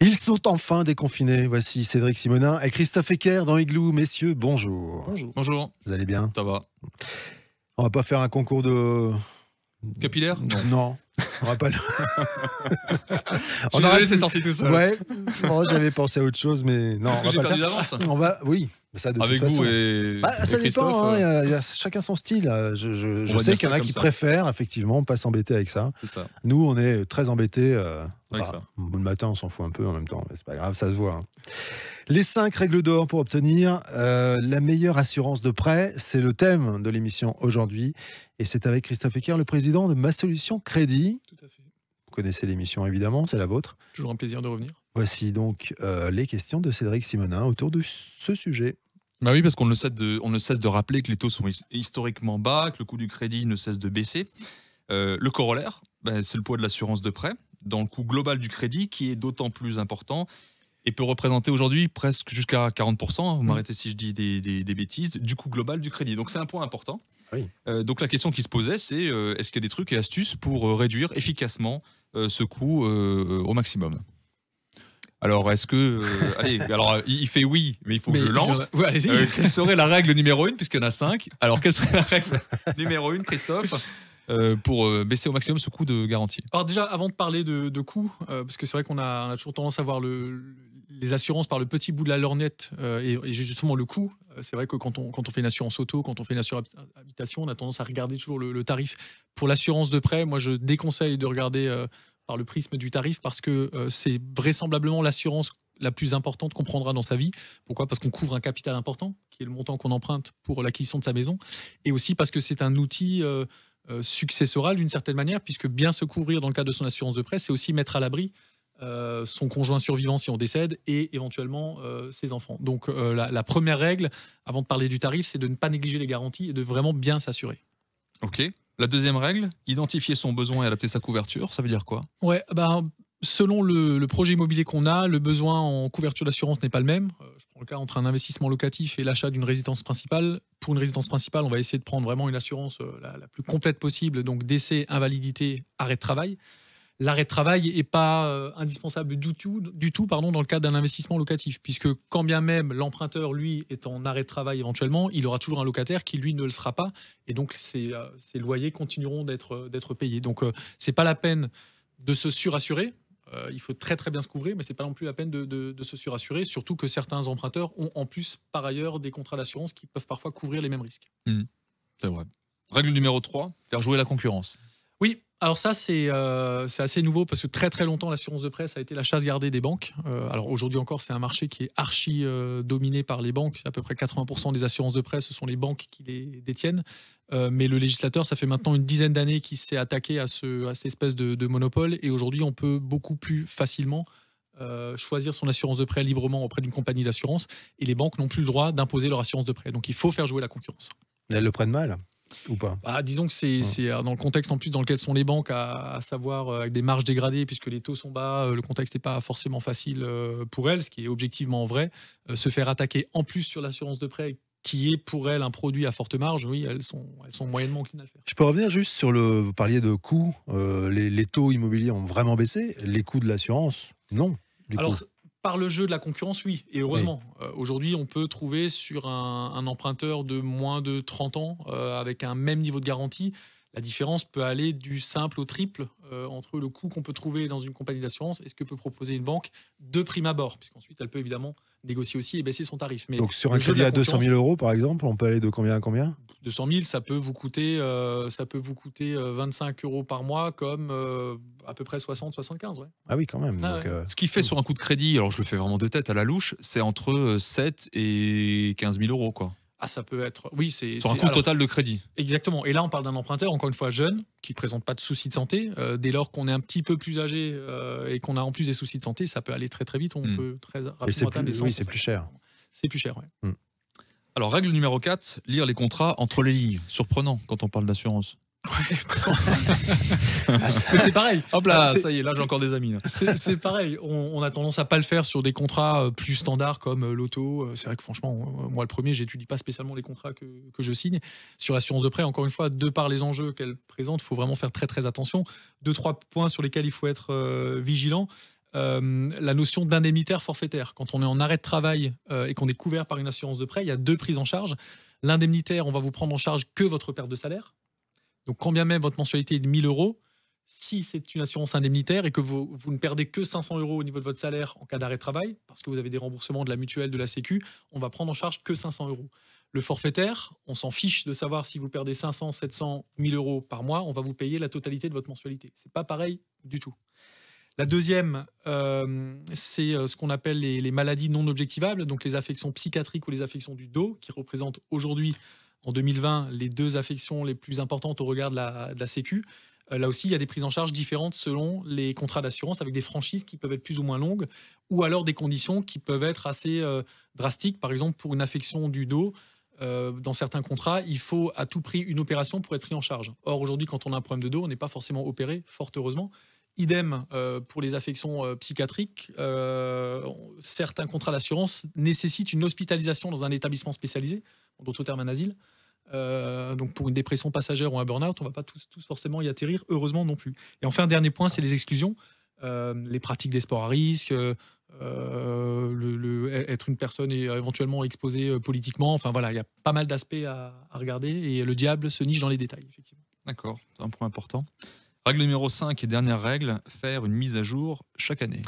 Ils sont enfin déconfinés. Voici Cédric Simonin et Christophe Ecker dans Igloo. Messieurs, bonjour. Bonjour. Bonjour, Vous allez bien? ça va? On va pas faire un concours de... Capillaire? Non. On va pas le... Je suis désolé, c'est sorti tout seul. Ouais. Oh, j'avais pensé à autre chose, mais non. Est-ce On que va j'ai pas perdu le d'avance? faire. On va... Oui. Ça, de Avec toute vous façon. et, Ça et dépend, Christophe, hein, il y a chacun son style. Je va sais dire qu'il y en ça a comme qui ça. préfèrent effectivement pas s'embêter avec ça. c'est ça. Nous, on est très embêtés. Avec ça. Le matin, on s'en fout un peu en même temps, mais c'est pas grave, ça se voit. Hein. Les 5 règles d'or pour obtenir la meilleure assurance de prêt, c'est le thème de l'émission aujourd'hui. Et c'est avec Christophe Ecker, le président de Ma Solution Crédit. Tout à fait. Vous connaissez l'émission évidemment, c'est la vôtre. Toujours un plaisir de revenir. Voici donc les questions de Cédric Simonin autour de ce sujet. Bah oui, parce qu'on ne cesse de rappeler que les taux sont historiquement bas, que le coût du crédit ne cesse de baisser. Le corollaire, c'est le poids de l'assurance de prêt dans le coût global du crédit qui est d'autant plus important et peut représenter aujourd'hui presque jusqu'à 40%, vous m'arrêtez si je dis des bêtises, du coût global du crédit. Donc c'est un point important. Oui. Donc la question qui se posait, c'est est-ce qu'il y a des trucs et astuces pour réduire efficacement ce coût au maximum? Alors, est-ce que... allez, alors, il fait oui, mais il faut que je lance. Ouais, allez-y. Quelle serait la règle numéro 1, puisqu'il y en a 5? Alors, quelle serait la règle numéro 1, Christophe, pour baisser au maximum ce coût de garantie? Alors déjà, avant de parler de coûts, parce que c'est vrai qu'on a toujours tendance à voir les assurances par le petit bout de la lorgnette et justement le coût. C'est vrai que quand on fait une assurance auto, quand on fait une assurance habitation, on a tendance à regarder toujours le tarif. Pour l'assurance de prêt, moi je déconseille de regarder par le prisme du tarif parce que c'est vraisemblablement l'assurance la plus importante qu'on prendra dans sa vie. Pourquoi? Parce qu'on couvre un capital important, qui est le montant qu'on emprunte pour l'acquisition de sa maison, et aussi parce que c'est un outil successoral d'une certaine manière, puisque bien se couvrir dans le cadre de son assurance de prêt, c'est aussi mettre à l'abri son conjoint survivant si on décède et éventuellement ses enfants. Donc la première règle, avant de parler du tarif, c'est de ne pas négliger les garanties et de vraiment bien s'assurer. Ok. La deuxième règle, identifier son besoin et adapter sa couverture, ça veut dire quoi? Ouais, selon le projet immobilier qu'on a, le besoin en couverture d'assurance n'est pas le même. Je prends le cas entre un investissement locatif et l'achat d'une résidence principale. Pour une résidence principale, on va essayer de prendre vraiment une assurance la plus complète possible, donc décès, invalidité, arrêt de travail. L'arrêt de travail n'est pas indispensable du tout dans le cadre d'un investissement locatif, puisque quand bien même l'emprunteur, lui, est en arrêt de travail éventuellement, il aura toujours un locataire qui, lui, ne le sera pas, et donc ses loyers continueront d'être payés. Donc, c'est pas la peine de se surassurer. Il faut très très bien se couvrir, mais c'est pas non plus la peine de se surassurer, surtout que certains emprunteurs ont en plus, par ailleurs, des contrats d'assurance qui peuvent parfois couvrir les mêmes risques. C'est vrai. Règle numéro 3, faire jouer la concurrence. Oui, alors ça c'est assez nouveau parce que très très longtemps l'assurance de prêt ça a été la chasse gardée des banques. Alors aujourd'hui encore c'est un marché qui est archi dominé par les banques. À peu près 80% des assurances de prêt ce sont les banques qui les détiennent. Mais le législateur ça fait maintenant une dizaine d'années qu'il s'est attaqué à cette espèce de monopole et aujourd'hui on peut beaucoup plus facilement choisir son assurance de prêt librement auprès d'une compagnie d'assurance et les banques n'ont plus le droit d'imposer leur assurance de prêt. Donc il faut faire jouer la concurrence. Elles le prennent mal ou pas? Disons que c'est dans le contexte en plus dans lequel sont les banques, à savoir avec des marges dégradées puisque les taux sont bas, le contexte n'est pas forcément facile pour elles, ce qui est objectivement vrai. Se faire attaquer en plus sur l'assurance de prêt qui est pour elles un produit à forte marge, oui, elles sont moyennement enclines à le faire. Je peux revenir juste sur vous parliez de coûts, les taux immobiliers ont vraiment baissé, les coûts de l'assurance, non. Alors, par le jeu de la concurrence, oui, et heureusement. Oui. Aujourd'hui, on peut trouver sur un emprunteur de moins de 30 ans, avec un même niveau de garantie, la différence peut aller du simple au triple entre le coût qu'on peut trouver dans une compagnie d'assurance et ce que peut proposer une banque de prime abord, puisqu'ensuite, elle peut évidemment négocier aussi et baisser son tarif. Mais donc, sur un crédit à 200 000 euros, par exemple, on peut aller de combien à combien? 200 000, ça peut vous coûter 25 euros par mois, comme à peu près 60-75. Ouais. Ah oui, quand même. Ah donc, ouais. Ce qui fait sur un coup de crédit, alors je le fais vraiment de tête à la louche, c'est entre 7 et 15 000 euros, quoi. Ah, ça peut être... Oui, sur un coût total de crédit. Exactement. Et là, on parle d'un emprunteur, encore une fois, jeune, qui ne présente pas de soucis de santé. Dès lors qu'on est un petit peu plus âgé et qu'on a en plus des soucis de santé, ça peut aller très très vite. On peut très rapidement atteindre les 100. Oui, c'est plus cher. C'est plus cher, oui. Alors, règle numéro 4, lire les contrats entre les lignes. Surprenant quand on parle d'assurance. Ouais, mais c'est pareil. Hop là, ça y est, là j'ai encore des amis. C'est pareil. On a tendance à pas le faire sur des contrats plus standards comme l'auto. C'est vrai que franchement, moi le premier, j'étudie pas spécialement les contrats que je signe. Sur l'assurance de prêt, encore une fois, de par les enjeux qu'elle présente, il faut vraiment faire très très attention. 2-3 points sur lesquels il faut être vigilant. la notion d'indemnitaire forfaitaire. Quand on est en arrêt de travail et qu'on est couvert par une assurance de prêt, il y a 2 prises en charge. L'indemnitaire, on va vous prendre en charge que votre perte de salaire. Donc, quand bien même votre mensualité est de 1 000 €, si c'est une assurance indemnitaire et que vous ne perdez que 500 € au niveau de votre salaire en cas d'arrêt de travail, parce que vous avez des remboursements de la mutuelle, de la Sécu, on va prendre en charge que 500 €. Le forfaitaire, on s'en fiche de savoir si vous perdez 500, 700, 1 000 € par mois, on va vous payer la totalité de votre mensualité. C'est pas pareil du tout. La deuxième, c'est ce qu'on appelle les maladies non objectivables, donc les affections psychiatriques ou les affections du dos, qui représentent aujourd'hui, en 2020, les 2 affections les plus importantes au regard de la Sécu. Là aussi, il y a des prises en charge différentes selon les contrats d'assurance, avec des franchises qui peuvent être plus ou moins longues, ou alors des conditions qui peuvent être assez drastiques. Par exemple, pour une affection du dos, dans certains contrats, il faut à tout prix une opération pour être pris en charge. Or, aujourd'hui, quand on a un problème de dos, on n'est pas forcément opéré, fort heureusement. Idem pour les affections psychiatriques. Certains contrats d'assurance nécessitent une hospitalisation dans un établissement spécialisé, en d'autres termes un asile. Donc pour une dépression passagère ou un burn-out, on ne va pas tous forcément y atterrir, heureusement non plus. Et enfin, un dernier point, c'est les exclusions. Les pratiques des sports à risque, être une personne et éventuellement exposée politiquement. Enfin voilà, il y a pas mal d'aspects à regarder et le diable se niche dans les détails, effectivement. D'accord, c'est un point important. Règle numéro 5 et dernière règle, faire une mise à jour chaque année.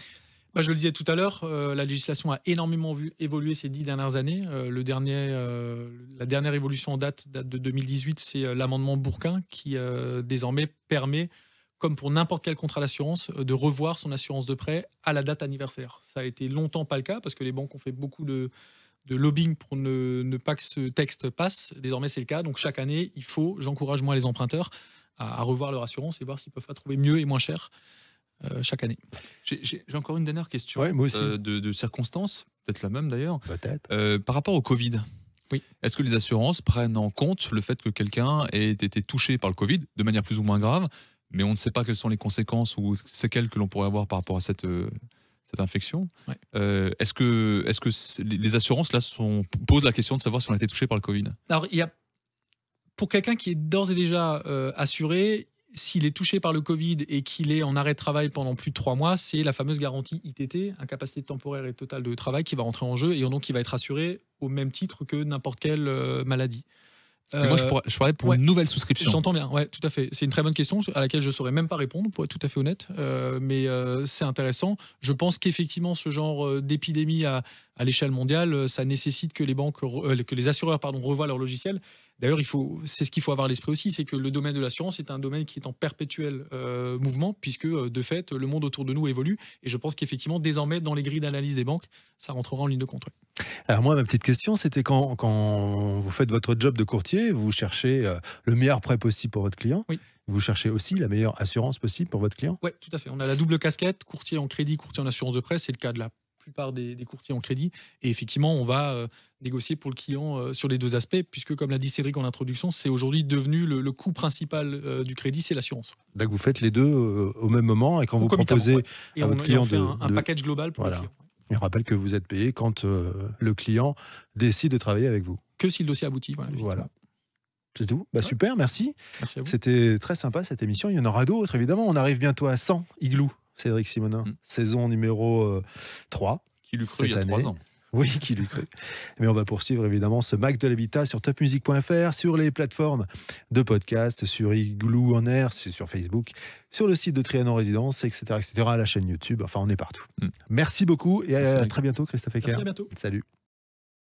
Je le disais tout à l'heure, la législation a énormément évolué ces 10 dernières années. La dernière évolution en date de 2018, c'est l'amendement Bourquin qui désormais permet, comme pour n'importe quel contrat d'assurance, de revoir son assurance de prêt à la date anniversaire. Ça a été longtemps pas le cas parce que les banques ont fait beaucoup de lobbying pour ne pas que ce texte passe. Désormais, c'est le cas. Donc chaque année, j'encourage moi les emprunteurs à revoir leur assurance et voir s'ils peuvent pas trouver mieux et moins cher chaque année. J'ai encore une dernière question moi aussi. de circonstances, peut-être la même d'ailleurs. Peut-être. Par rapport au Covid, oui. Est-ce que les assurances prennent en compte le fait que quelqu'un ait été touché par le Covid de manière plus ou moins grave, mais on ne sait pas quelles sont les conséquences ou séquelles que l'on pourrait avoir par rapport à cette infection. Ouais. Est-ce que les assurances là posent la question de savoir si on a été touché par le Covid? Alors, pour quelqu'un qui est d'ores et déjà assuré, s'il est touché par le Covid et qu'il est en arrêt de travail pendant plus de 3 mois, c'est la fameuse garantie ITT, incapacité temporaire et totale de travail, qui va rentrer en jeu et donc qui va être assuré au même titre que n'importe quelle maladie. Moi, je parlais pour une nouvelle souscription. J'entends bien, ouais, tout à fait. C'est une très bonne question à laquelle je ne saurais même pas répondre, pour être tout à fait honnête. Mais c'est intéressant. Je pense qu'effectivement, ce genre d'épidémie à l'échelle mondiale, ça nécessite que les assureurs revoient leur logiciel. D'ailleurs, c'est ce qu'il faut avoir à l'esprit aussi, c'est que le domaine de l'assurance est un domaine qui est en perpétuel mouvement, puisque de fait, le monde autour de nous évolue. Et je pense qu'effectivement, désormais, dans les grilles d'analyse des banques, ça rentrera en ligne de compte. Ouais. Alors moi, ma petite question, c'était quand vous faites votre job de courtier, vous cherchez le meilleur prêt possible pour votre client. Oui. Vous cherchez aussi la meilleure assurance possible pour votre client. Oui, tout à fait. On a la double casquette, courtier en crédit, courtier en assurance de prêt. C'est le cas de la plupart des courtiers en crédit. Et effectivement, on va négocier pour le client sur les 2 aspects, puisque comme l'a dit Cédric en introduction, c'est aujourd'hui devenu le coût principal du crédit, c'est l'assurance. Donc vous faites les 2 au même moment et quand vous proposez à votre client on fait un package global pour le client. Je rappelle que vous êtes payé quand le client décide de travailler avec vous. Que si le dossier aboutit. Voilà. C'est tout. Super, merci. Merci à vous. C'était très sympa cette émission. Il y en aura d'autres, évidemment. On arrive bientôt à 100 igloos. Cédric Simonin, saison numéro 3. Qui l'eût cru il y a 3 ans. Oui, qui l'eût cru. Mais on va poursuivre évidemment ce Mac de l'habitat sur topmusic.fr, sur les plateformes de podcast, sur Igloo en air, sur Facebook, sur le site de Trianon Résidence, etc., à la chaîne YouTube. Enfin, on est partout. Merci beaucoup et à très bientôt, Christophe Ecker. Merci, à bientôt. Salut.